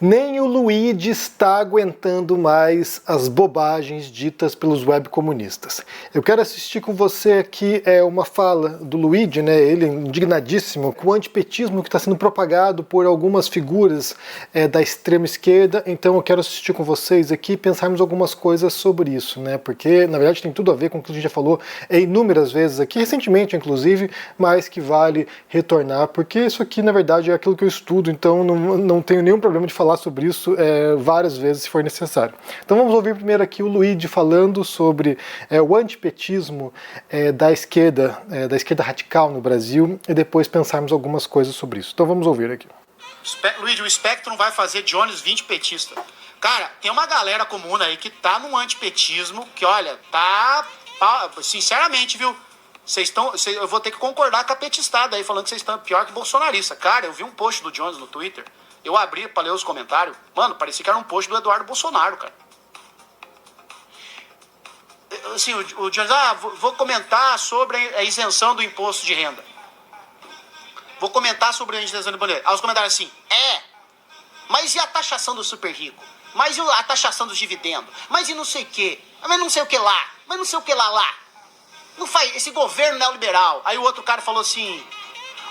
Nem o Luigi está aguentando mais as bobagens ditas pelos webcomunistas. Eu quero assistir com você aqui uma fala do Luigi, né, ele indignadíssimo com o antipetismo que está sendo propagado por algumas figuras da extrema esquerda. Então eu quero assistir com vocês aqui e pensarmos algumas coisas sobre isso, né, porque na verdade tem tudo a ver com o que a gente já falou inúmeras vezes aqui, recentemente inclusive, mas que vale retornar, porque isso aqui na verdade é aquilo que eu estudo, então não tenho nenhum problema de falar sobre isso várias vezes se for necessário. Então vamos ouvir primeiro aqui o Luigi falando sobre o antipetismo da esquerda radical no Brasil e depois pensarmos algumas coisas sobre isso. Então vamos ouvir aqui. Luigi, o Spectrum vai fazer Jones 20 petista. Cara, tem uma galera comum aí que tá num antipetismo que, olha, tá... Sinceramente, viu? Eu vou ter que concordar com a petistada aí, falando que vocês estão pior que bolsonarista. Cara, eu vi um post do Jones no Twitter. Eu abri pra ler os comentários. Mano, parecia que era um post do Eduardo Bolsonaro, cara. Assim, o Jones, vou comentar sobre a isenção do imposto de renda. Vou comentar sobre a isenção do imposto de renda. Aí os comentários assim, mas e a taxação do super rico? Mas e a taxação dos dividendos? Mas e não sei o quê? Mas não sei o que lá? Mas não sei o que lá? Não faz esse governo neoliberal. Aí o outro cara falou assim...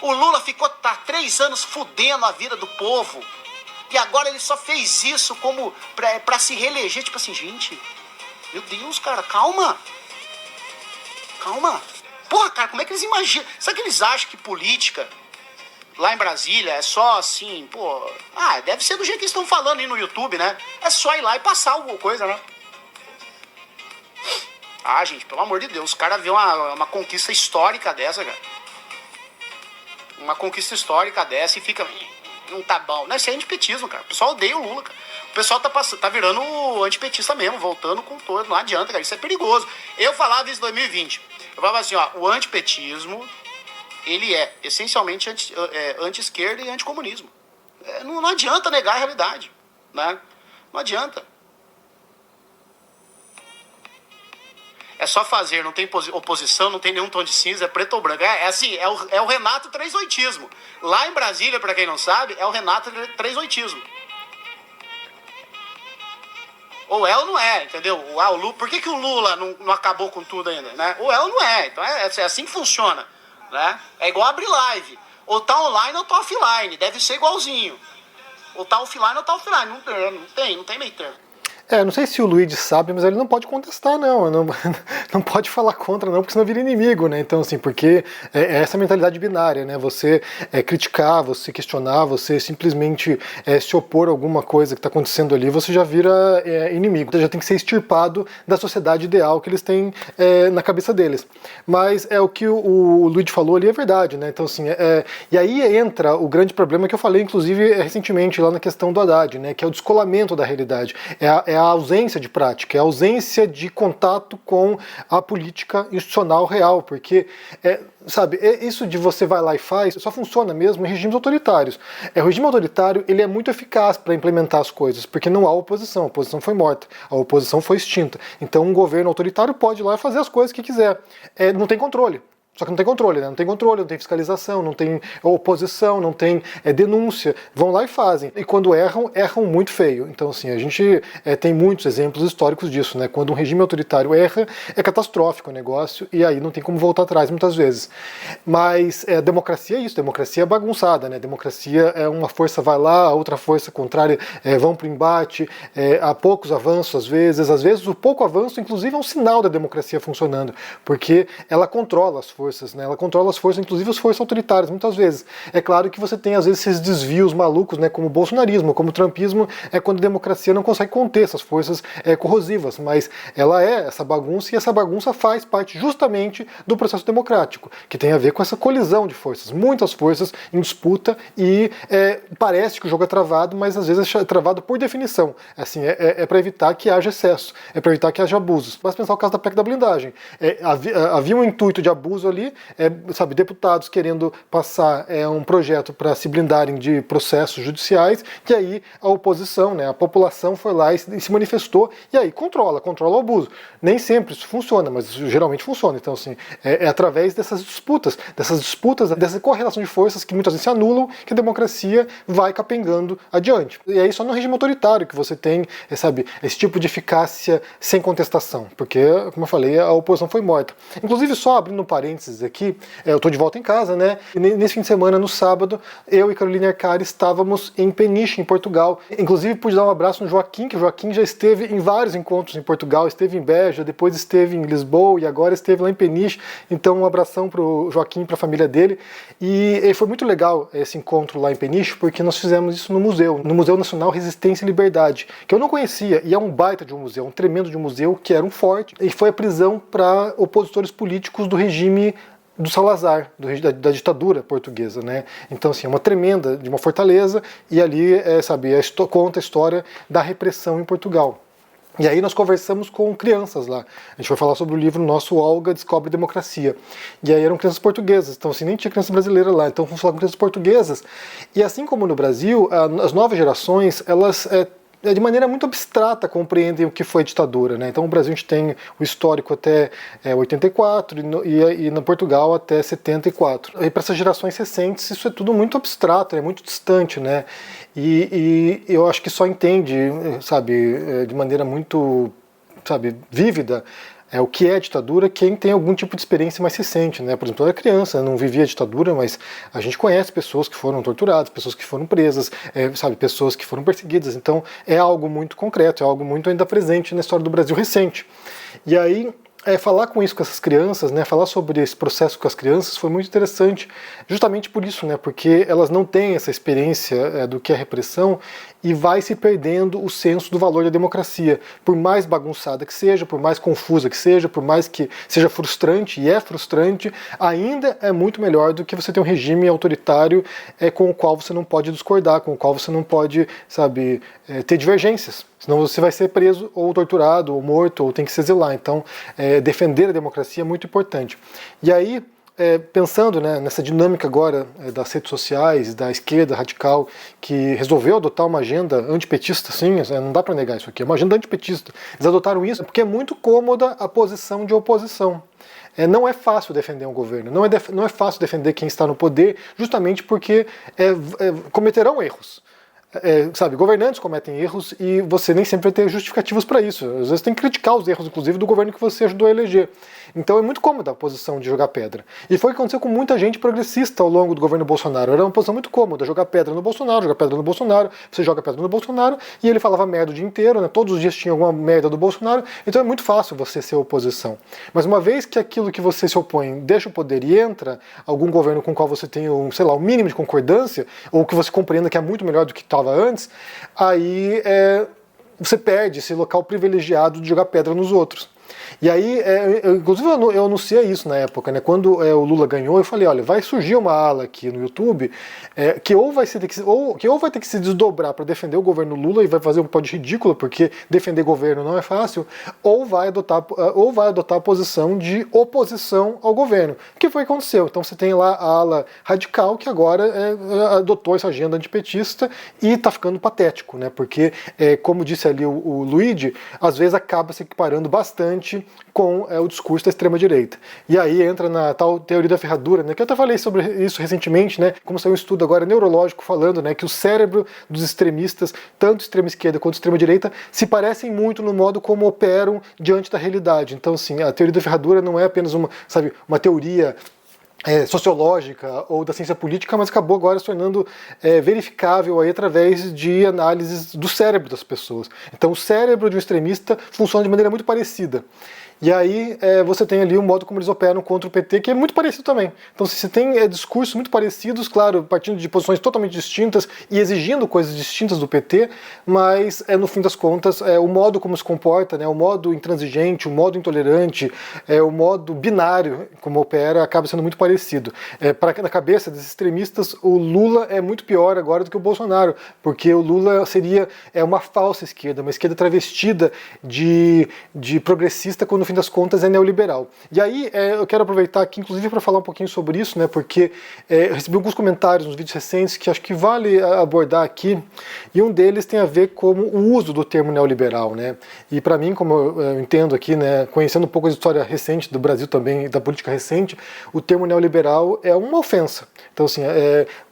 O Lula ficou 3 anos fudendo a vida do povo. E agora ele só fez isso como pra se reeleger. Tipo assim, gente... Meu Deus, cara, calma. Calma. Porra, cara, como é que eles imaginam? Sabe que eles acham que política lá em Brasília é só assim, pô... deve ser do jeito que eles estão falando aí no YouTube, né? É só ir lá e passar alguma coisa, né? Gente, pelo amor de Deus, os caras vê uma conquista histórica dessa, cara. Uma conquista histórica dessa e fica... Não tá bom. Não, isso é antipetismo, cara. O pessoal odeia o Lula, cara. O pessoal tá virando antipetista mesmo, voltando com todo. Não adianta, cara. Isso é perigoso. Eu falava isso em 2020. Eu falava assim, o antipetismo, ele é essencialmente anti-esquerda e anticomunismo. Não adianta negar a realidade, né? Não adianta. É só fazer, não tem oposição, não tem nenhum tom de cinza, é preto ou branco. É o Renato 38ismo. Lá em Brasília, pra quem não sabe, é o Renato 38ismo. Ou é ou não é, entendeu? O Lula, por que o Lula não acabou com tudo ainda, né? Ou é ou não é. Então é assim que funciona, né? É igual abrir live. Ou tá online ou tá offline. Deve ser igualzinho. Ou tá offline ou tá offline. Não tem meio termo. Não sei se o Luigi sabe, mas ele não pode contestar, não pode falar contra, não, porque senão vira inimigo, né? Então, assim, porque é essa mentalidade binária, né? Você criticar, você questionar, você simplesmente se opor a alguma coisa que está acontecendo ali, você já vira inimigo. Você já tem que ser extirpado da sociedade ideal que eles têm na cabeça deles. Mas o que o Luigi falou ali é verdade, né? Então, assim, e aí entra o grande problema que eu falei, inclusive, recentemente lá na questão do Haddad, né? Que é o descolamento da realidade. É a ausência de prática, é a ausência de contato com a política institucional real, porque, isso de você vai lá e faz, só funciona mesmo em regimes autoritários. O regime autoritário, ele é muito eficaz para implementar as coisas, porque não há oposição, a oposição foi morta, a oposição foi extinta. Então um governo autoritário pode ir lá e fazer as coisas que quiser. Não tem controle. Só que não tem controle, né? Não tem controle, não tem fiscalização, não tem oposição, não tem denúncia. Vão lá e fazem. E quando erram muito feio. Então, assim, a gente tem muitos exemplos históricos disso, né? Quando um regime autoritário erra, é catastrófico o negócio e aí não tem como voltar atrás muitas vezes. Mas democracia é isso, democracia é bagunçada, né? Democracia é uma força vai lá, a outra força contrária vão pro embate, há poucos avanços às vezes o pouco avanço, inclusive, é um sinal da democracia funcionando, porque ela controla as forças, né? Ela controla as forças, inclusive as forças autoritárias, muitas vezes. É claro que você tem, às vezes, esses desvios malucos, né? Como o bolsonarismo, como o trumpismo, quando a democracia não consegue conter essas forças corrosivas, mas ela é essa bagunça, e essa bagunça faz parte justamente do processo democrático, que tem a ver com essa colisão de forças, muitas forças em disputa, e parece que o jogo é travado, mas às vezes é travado por definição. Assim, para evitar que haja excesso, para evitar que haja abusos. Basta pensar o caso da PEC da blindagem. Havia um intuito de abuso ali, sabe, deputados querendo passar um projeto para se blindarem de processos judiciais, e aí a oposição, né, a população foi lá e se manifestou, e aí controla o abuso. Nem sempre isso funciona, mas geralmente funciona. Então, assim, é através dessas disputas, dessa correlação de forças que muitas vezes se anulam, que a democracia vai capengando adiante. E aí só no regime autoritário que você tem, sabe, esse tipo de eficácia sem contestação, porque, como eu falei, a oposição foi morta. Inclusive, só abrindo um parênteses aqui, eu estou de volta em casa, né, e nesse fim de semana, no sábado, eu e Carolina Arcari estávamos em Peniche, em Portugal. Inclusive, pude dar um abraço no Joaquim, que o Joaquim já esteve em vários encontros em Portugal, esteve em Beja, depois esteve em Lisboa e agora esteve lá em Peniche. Então, um abração para o Joaquim e para a família dele. E foi muito legal esse encontro lá em Peniche, porque nós fizemos isso no Museu Nacional Resistência e Liberdade, que eu não conhecia, e é um baita de um museu, um tremendo de um museu, que era um forte, e foi a prisão para opositores políticos do regime do Salazar, da ditadura portuguesa, né? Então, assim, é uma tremenda, de uma fortaleza, e ali, sabe, conta a história da repressão em Portugal. E aí nós conversamos com crianças lá. A gente foi falar sobre o livro nosso, Olga Descobre Democracia. E aí eram crianças portuguesas, então assim, nem tinha criança brasileira lá. Então fomos falar com crianças portuguesas. E assim como no Brasil, as novas gerações, elas de maneira muito abstrata compreendem o que foi ditadura, né? Então, no Brasil a gente tem o histórico até 84 e no Portugal até 74. E para essas gerações recentes isso é tudo muito abstrato, é muito distante, né? E eu acho que só entende, sabe, de maneira muito, sabe, vívida, o que é ditadura quem tem algum tipo de experiência mais recente, né? Por exemplo, eu era criança, não vivia a ditadura, mas a gente conhece pessoas que foram torturadas, pessoas que foram presas, sabe, pessoas que foram perseguidas. Então é algo muito concreto, é algo muito ainda presente na história do Brasil recente. E aí falar com isso com essas crianças, né, falar sobre esse processo com as crianças foi muito interessante, justamente por isso, né, porque elas não têm essa experiência do que é repressão e vai se perdendo o senso do valor da democracia. Por mais bagunçada que seja, por mais confusa que seja, por mais que seja frustrante, e é frustrante, ainda é muito melhor do que você ter um regime autoritário com o qual você não pode discordar, com o qual você não pode, sabe, ter divergências. Senão você vai ser preso, ou torturado, ou morto, ou tem que se exilar. Então, defender a democracia é muito importante. E aí, pensando, né, nessa dinâmica agora das redes sociais, da esquerda radical, que resolveu adotar uma agenda antipetista, sim, não dá para negar isso aqui, é uma agenda antipetista. Eles adotaram isso porque é muito cômoda a posição de oposição. Não é fácil defender um governo, não é fácil defender quem está no poder, justamente porque cometerão erros. Sabe, governantes cometem erros e você nem sempre vai ter justificativos para isso. Às vezes tem que criticar os erros, inclusive, do governo que você ajudou a eleger. Então é muito cômoda a posição de jogar pedra. E foi o que aconteceu com muita gente progressista ao longo do governo Bolsonaro. Era uma posição muito cômoda, jogar pedra no Bolsonaro, você joga pedra no Bolsonaro, e ele falava merda o dia inteiro, né? Todos os dias tinha alguma merda do Bolsonaro, então é muito fácil você ser oposição. Mas uma vez que aquilo que você se opõe deixa o poder e entra algum governo com o qual você tem um mínimo de concordância, ou que você compreenda que é muito melhor do que estava antes, aí você perde esse local privilegiado de jogar pedra nos outros. E aí, inclusive eu anunciei isso na época, né? Quando o Lula ganhou, eu falei, olha, vai surgir uma ala aqui no YouTube que ou vai ter que se desdobrar para defender o governo Lula e vai fazer um pó de ridículo, porque defender governo não é fácil, ou vai adotar a posição de oposição ao governo. O que foi que aconteceu? Então você tem lá a ala radical que agora adotou essa agenda antipetista e está ficando patético, né? Porque, como disse ali o Luigi, às vezes acaba se equiparando bastante com o discurso da extrema-direita. E aí entra na tal teoria da ferradura, né, que eu até falei sobre isso recentemente, né, como saiu um estudo agora neurológico falando, né, que o cérebro dos extremistas, tanto extrema-esquerda quanto extrema-direita, se parecem muito no modo como operam diante da realidade. Então, assim, a teoria da ferradura não é apenas uma teoria sociológica ou da ciência política, mas acabou agora se tornando verificável aí através de análises do cérebro das pessoas. Então o cérebro de um extremista funciona de maneira muito parecida. E aí você tem ali o modo como eles operam contra o PT, que é muito parecido também. Então você tem discursos muito parecidos, claro, partindo de posições totalmente distintas e exigindo coisas distintas do PT, mas no fim das contas o modo como se comporta, né, o modo intransigente, o modo intolerante, o modo binário como opera acaba sendo muito parecido. Na cabeça desses extremistas, o Lula é muito pior agora do que o Bolsonaro, porque o Lula seria uma falsa esquerda, uma esquerda travestida de progressista, quando no fim das contas, é neoliberal. E aí, eu quero aproveitar aqui, inclusive, para falar um pouquinho sobre isso, né, porque eu recebi alguns comentários nos vídeos recentes que acho que vale abordar aqui, e um deles tem a ver com o uso do termo neoliberal, né, e para mim, como eu entendo aqui, né, conhecendo um pouco a história recente do Brasil também, da política recente, o termo neoliberal é uma ofensa. Então, assim,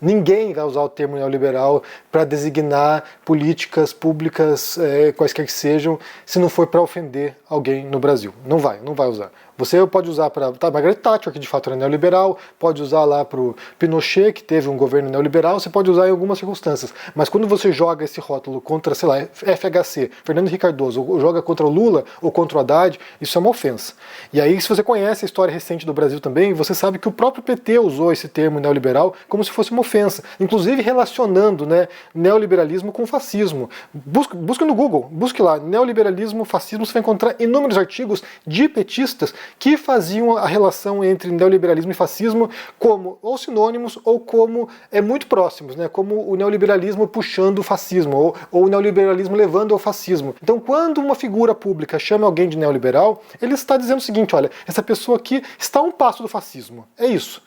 ninguém vai usar o termo neoliberal para designar políticas públicas, quaisquer que sejam, se não for para ofender alguém no Brasil. Não vai usar. Você pode usar para Margaret Thatcher, que de fato era neoliberal, pode usar lá para o Pinochet, que teve um governo neoliberal, você pode usar em algumas circunstâncias. Mas quando você joga esse rótulo contra, sei lá, FHC, Fernando Henrique Cardoso, ou joga contra o Lula ou contra o Haddad, isso é uma ofensa. E aí, se você conhece a história recente do Brasil também, você sabe que o próprio PT usou esse termo neoliberal como se fosse uma ofensa, inclusive relacionando, né, neoliberalismo com fascismo. Busque no Google, busque lá, neoliberalismo, fascismo, você vai encontrar inúmeros artigos de petistas que faziam a relação entre neoliberalismo e fascismo como ou sinônimos ou como muito próximos, né? Como o neoliberalismo puxando o fascismo ou o neoliberalismo levando ao fascismo. Então, quando uma figura pública chama alguém de neoliberal, ele está dizendo o seguinte: olha, essa pessoa aqui está a um passo do fascismo. É isso.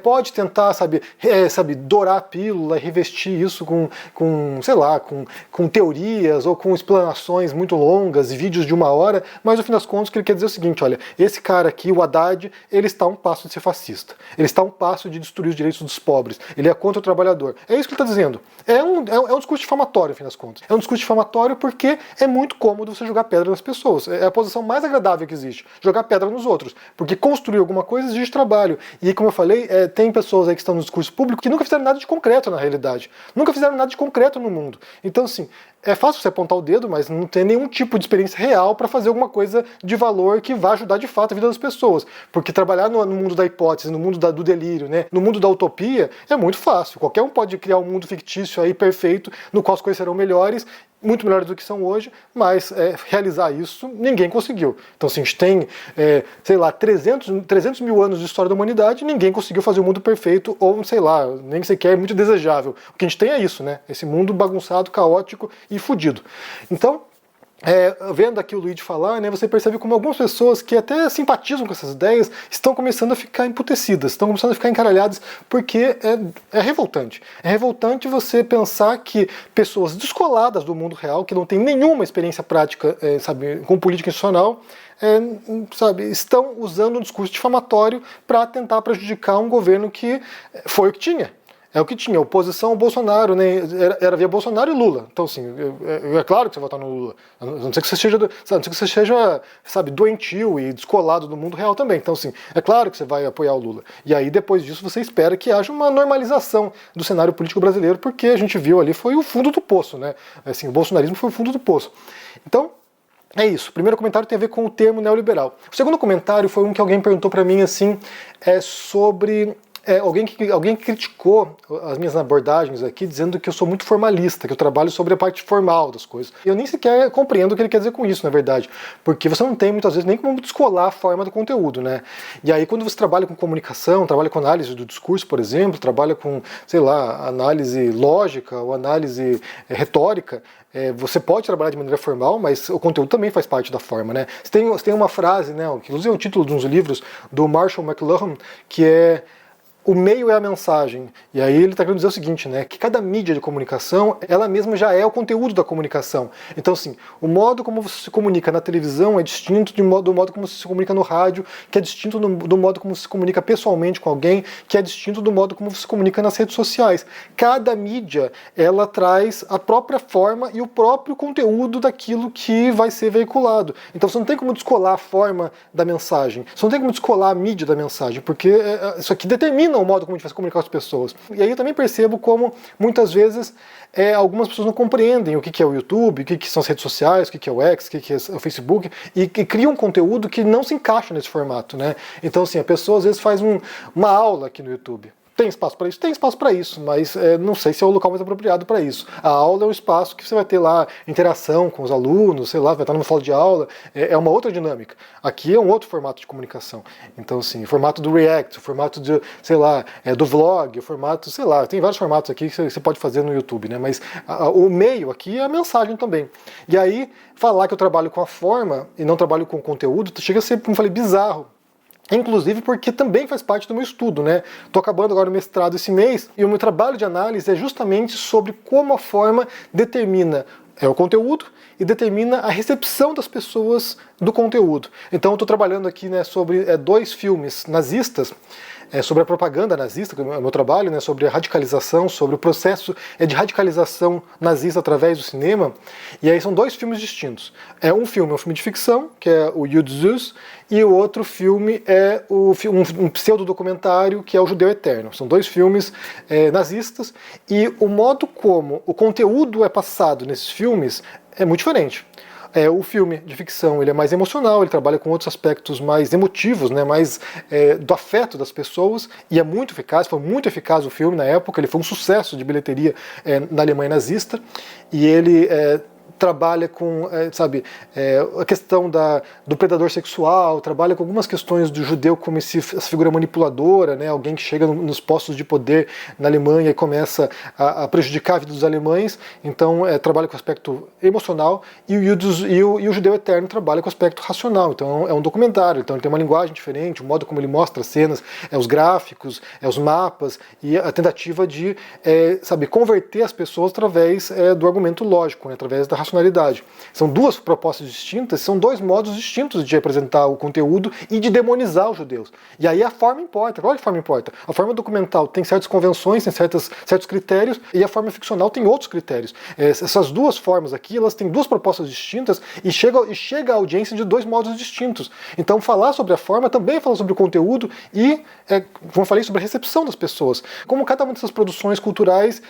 Pode tentar, sabe, dourar a pílula, revestir isso sei lá, com teorias ou com explanações muito longas e vídeos de 1 hora, mas no fim das contas o que ele quer dizer é o seguinte: olha, esse cara aqui, o Haddad, ele está a um passo de ser fascista, ele está a um passo de destruir os direitos dos pobres, ele é contra o trabalhador. É isso que ele está dizendo. É um discurso difamatório, no fim das contas. É um discurso difamatório porque é muito cômodo você jogar pedra nas pessoas. É a posição mais agradável que existe, jogar pedra nos outros, porque construir alguma coisa exige trabalho. E como eu falei, tem pessoas aí que estão no discurso público que nunca fizeram nada de concreto na realidade. Nunca fizeram nada de concreto no mundo. Então, assim, é fácil você apontar o dedo, mas não tem nenhum tipo de experiência real para fazer alguma coisa de valor que vá ajudar de fato a vida das pessoas. Porque trabalhar no mundo da hipótese, no mundo do delírio, né, no mundo da utopia, é muito fácil. Qualquer um pode criar um mundo fictício aí perfeito, no qual as coisas serão melhores, muito melhores do que são hoje, mas realizar isso ninguém conseguiu. Então, assim, a gente tem, sei lá, 300 mil anos de história da humanidade, ninguém conseguiu fazer um mundo perfeito, ou, sei lá, nem sequer muito desejável. O que a gente tem é isso, né? Esse mundo bagunçado, caótico e fudido. Então, vendo aqui o Luigi falar, né, você percebe como algumas pessoas que até simpatizam com essas ideias estão começando a ficar emputecidas, estão começando a ficar encaralhadas, porque é revoltante. É revoltante você pensar que pessoas descoladas do mundo real, que não têm nenhuma experiência prática, sabe, com política institucional, estão usando um discurso difamatório para tentar prejudicar um governo que foi o que tinha. É o que tinha, oposição ao Bolsonaro, né? Era via Bolsonaro e Lula. Então, assim, é claro que você vai votar no Lula. A não ser que você seja, sabe, doentio e descolado do mundo real também. Então, assim, é claro que você vai apoiar o Lula. E aí, depois disso, você espera que haja uma normalização do cenário político brasileiro, porque a gente viu ali, foi o fundo do poço, né? Assim, o bolsonarismo foi o fundo do poço. Então, é isso. O primeiro comentário tem a ver com o termo neoliberal. O segundo comentário foi um que alguém perguntou para mim, assim, sobre... Alguém que criticou as minhas abordagens aqui, dizendo que eu sou muito formalista, que eu trabalho sobre a parte formal das coisas. Eu nem sequer compreendo o que ele quer dizer com isso, na verdade, porque você não tem muitas vezes nem como descolar a forma do conteúdo, né? E aí quando você trabalha com comunicação, trabalha com análise do discurso, por exemplo, trabalha com, sei lá, análise lógica ou análise retórica, você pode trabalhar de maneira formal, mas o conteúdo também faz parte da forma, né? Você tem uma frase, né, que inclusive é o título de uns livros do Marshall McLuhan, que é: o meio é a mensagem. E aí ele está querendo dizer o seguinte, né, que cada mídia de comunicação, ela mesma já é o conteúdo da comunicação. Então, assim, o modo como você se comunica na televisão é distinto do modo como você se comunica no rádio, que é distinto do modo como você se comunica pessoalmente com alguém, que é distinto do modo como você se comunica nas redes sociais. Cada mídia, ela traz a própria forma e o próprio conteúdo daquilo que vai ser veiculado. Então você não tem como descolar a forma da mensagem, você não tem como descolar a mídia da mensagem, porque isso aqui determina o modo como a gente vai se comunicar com as pessoas. E aí eu também percebo como, muitas vezes, algumas pessoas não compreendem o que é o YouTube, o que são as redes sociais, o que é o X, o que é o Facebook, e criam um conteúdo que não se encaixa nesse formato, né? Então, assim, a pessoa às vezes faz uma aula aqui no YouTube. Tem espaço para isso? Tem espaço para isso, mas não sei se é o local mais apropriado para isso. A aula é um espaço que você vai ter lá interação com os alunos, sei lá, vai estar numa sala de aula, é uma outra dinâmica. Aqui é um outro formato de comunicação. Então, assim, o formato do React, o formato de, sei lá, do vlog, o formato, sei lá, tem vários formatos aqui que você pode fazer no YouTube, né? Mas o meio aqui é a mensagem também. E aí, falar que eu trabalho com a forma e não trabalho com o conteúdo, chega a ser, como eu falei, bizarro. Inclusive porque também faz parte do meu estudo, né? Estou acabando agora o mestrado esse mês e o meu trabalho de análise é justamente sobre como a forma determina o conteúdo e determina a recepção das pessoas do conteúdo. Então eu estou trabalhando aqui, né, sobre 2 filmes nazistas, sobre a propaganda nazista, que é o meu trabalho, né, sobre a radicalização, sobre o processo de radicalização nazista através do cinema. E aí são 2 filmes distintos. Um filme é um filme de ficção, que é o Yud Zus, e o outro filme é um pseudodocumentário, que é o Judeu Eterno. São 2 filmes nazistas, e o modo como o conteúdo é passado nesses filmes é muito diferente. O filme de ficção ele é mais emocional, ele trabalha com outros aspectos mais emotivos, né, mais do afeto das pessoas, e é muito eficaz, foi muito eficaz o filme na época, ele foi um sucesso de bilheteria na Alemanha nazista, e ele trabalha com, a questão do predador sexual, trabalha com algumas questões do judeu como essa figura manipuladora, né, alguém que chega nos postos de poder na Alemanha e começa a prejudicar a vida dos alemães, então trabalha com o aspecto emocional, e o Judeu Eterno trabalha com o aspecto racional, então é um documentário, então ele tem uma linguagem diferente, o modo como ele mostra as cenas, os gráficos, os mapas, e a tentativa de converter as pessoas através do argumento lógico, né, através da racionalidade. São 2 propostas distintas, são 2 modos distintos de apresentar o conteúdo e de demonizar os judeus. E aí a forma importa. Claro que a forma importa. A forma documental tem certas convenções, tem certos critérios, e a forma ficcional tem outros critérios. Essas 2 formas aqui, elas têm 2 propostas distintas e chega a audiência de 2 modos distintos. Então falar sobre a forma também é falar sobre o conteúdo e, como eu falei, sobre a recepção das pessoas. Como cada uma dessas produções culturais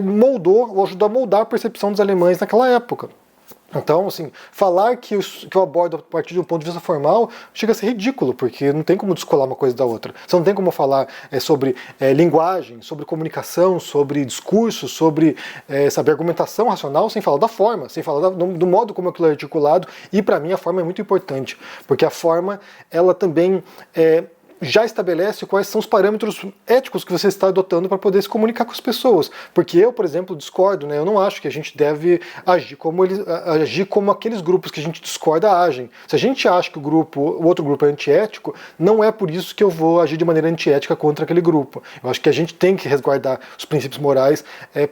moldou ou ajudou a moldar a percepção dos alemães naquela época. Então, assim, falar que eu abordo a partir de um ponto de vista formal chega a ser ridículo, porque não tem como descolar uma coisa da outra. Você não tem como falar sobre linguagem, sobre comunicação, sobre discurso, sobre argumentação racional, sem falar da forma, sem falar do modo como aquilo é articulado. E, para mim, a forma é muito importante, porque a forma, ela também já estabelece quais são os parâmetros éticos que você está adotando para poder se comunicar com as pessoas. Porque eu, por exemplo, discordo, né? Eu não acho que a gente deve agir como aqueles grupos que a gente discorda agem. Se a gente acha que o outro grupo é antiético, não é por isso que eu vou agir de maneira antiética contra aquele grupo. Eu acho que a gente tem que resguardar os princípios morais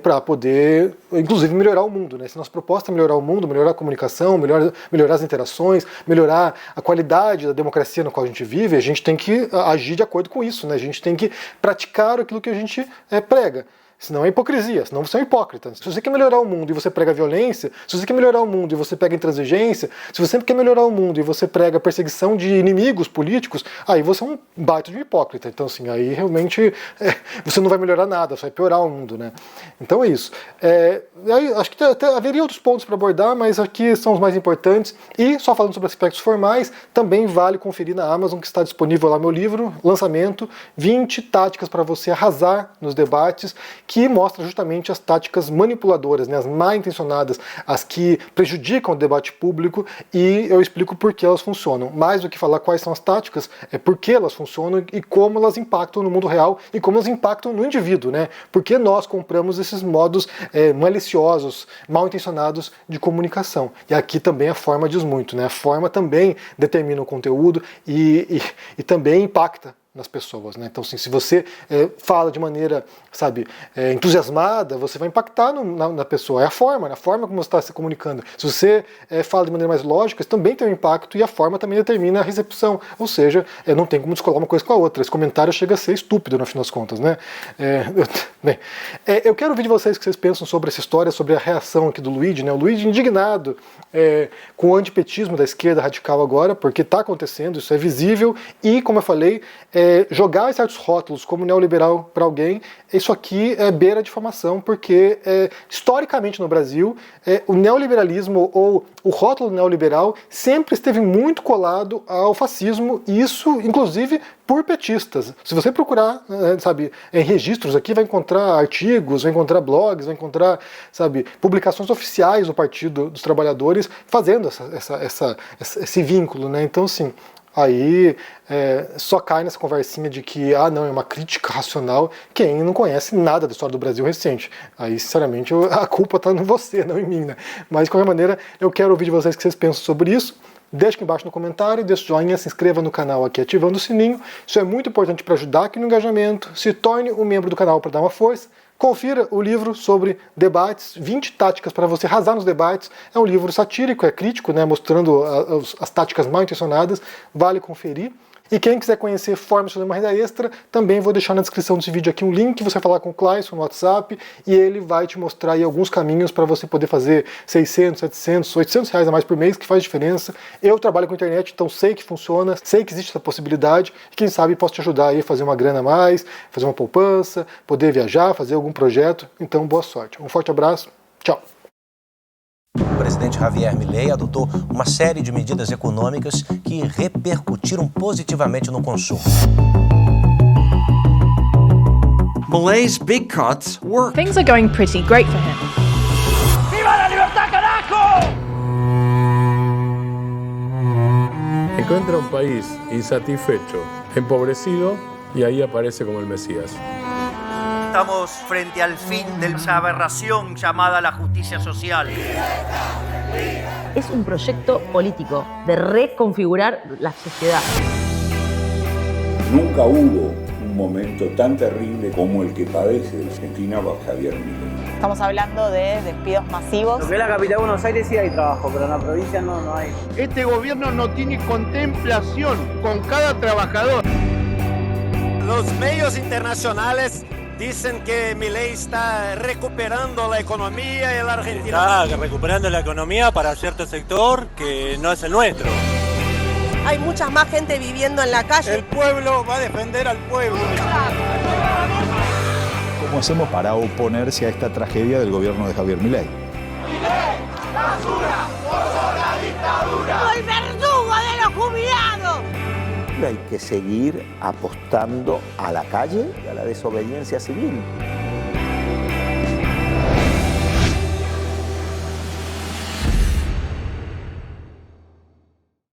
para poder, inclusive, melhorar o mundo, né? Se nossa proposta é melhorar o mundo, melhorar a comunicação, melhorar as interações, melhorar a qualidade da democracia na qual a gente vive, a gente tem que agir de acordo com isso, né? A gente tem que praticar aquilo que a gente prega. Senão é hipocrisia, senão você é um hipócrita. Se você quer melhorar o mundo e você prega violência, se você quer melhorar o mundo e você prega intransigência, se você quer melhorar o mundo e você prega perseguição de inimigos políticos, aí você é um baita de um hipócrita. Então, assim, aí realmente você não vai melhorar nada, só vai piorar o mundo, né? Então é isso. Aí, acho que até haveria outros pontos para abordar, mas aqui são os mais importantes. E, só falando sobre aspectos formais, também vale conferir na Amazon, que está disponível lá meu livro, lançamento, 20 táticas para você arrasar nos debates, que mostra justamente as táticas manipuladoras, né, as mal intencionadas, as que prejudicam o debate público, e eu explico por que elas funcionam. Mais do que falar quais são as táticas, é por que elas funcionam e como elas impactam no mundo real e como elas impactam no indivíduo, né? Por que nós compramos esses modos maliciosos, mal intencionados de comunicação. E aqui também a forma diz muito, né? A forma também determina o conteúdo e também impacta nas pessoas, né? Então, assim, se você fala de maneira, entusiasmada, você vai impactar na pessoa. É a forma como você está se comunicando. Se você fala de maneira mais lógica, isso também tem um impacto, e a forma também determina a recepção. Ou seja, não tem como descolar uma coisa com a outra. Esse comentário chega a ser estúpido, no fim das contas, né? Eu quero ouvir de vocês o que vocês pensam sobre essa história, sobre a reação aqui do Luigi, né? O Luigi indignado com o antipetismo da esquerda radical agora, porque está acontecendo, isso é visível, e, como eu falei, jogar certos rótulos como neoliberal para alguém, isso aqui é beira a difamação, porque historicamente no Brasil, o neoliberalismo ou o rótulo neoliberal sempre esteve muito colado ao fascismo, e isso, inclusive, por petistas. Se você procurar, sabe, em registros aqui, vai encontrar artigos, vai encontrar blogs, vai encontrar, sabe, publicações oficiais do Partido dos Trabalhadores fazendo esse vínculo, né? Então, assim, aí só cai nessa conversinha de que, não, é uma crítica racional, quem não conhece nada da história do Brasil recente. Aí, sinceramente, a culpa está em você, não em mim, né? Mas, de qualquer maneira, eu quero ouvir de vocês o que vocês pensam sobre isso. Deixe aqui embaixo no comentário, deixe o joinha, se inscreva no canal aqui ativando o sininho. Isso é muito importante para ajudar aqui no engajamento. Se torne um membro do canal para dar uma força. Confira o livro sobre debates, 20 táticas para você arrasar nos debates. É um livro satírico, é crítico, né, mostrando as táticas mal intencionadas. Vale conferir. E quem quiser conhecer formas de fazer uma renda extra, também vou deixar na descrição desse vídeo aqui um link, você vai falar com o Clayson no WhatsApp e ele vai te mostrar aí alguns caminhos para você poder fazer 600, 700, 800 reais a mais por mês, que faz diferença. Eu trabalho com internet, então sei que funciona, sei que existe essa possibilidade e quem sabe posso te ajudar aí a fazer uma grana a mais, fazer uma poupança, poder viajar, fazer algum projeto. Então, boa sorte. Um forte abraço. Tchau. O presidente Javier Milei adotou uma série de medidas econômicas que repercutiram positivamente no consumo. Milei's big cuts work. Things are going pretty great for him. ¡Viva la libertad, carajo! Encuentra un país insatisfecho, empobrecido, y ahí aparece como el Mesías. Estamos frente al fin de esa aberración llamada la justicia social. Es un proyecto político de reconfigurar la sociedad. Nunca hubo un momento tan terrible como el que padece la Argentina bajo Javier Milei. Estamos hablando de despidos masivos. Lo que es la capital de Buenos Aires sí hay trabajo, pero en la provincia no hay. Este gobierno no tiene contemplación con cada trabajador. Los medios internacionales dicen que Milei está recuperando la economía en la Argentina. Está recuperando la economía para cierto sector que no es el nuestro. Hay mucha más gente viviendo en la calle. El pueblo va a defender al pueblo. ¿Cómo hacemos para oponerse a esta tragedia del gobierno de Javier Milei? ¡Milei, basura, por la dictadura! ¡El verdugo de los jubilados! Hay que seguir apostando a la calle y a la desobediencia civil.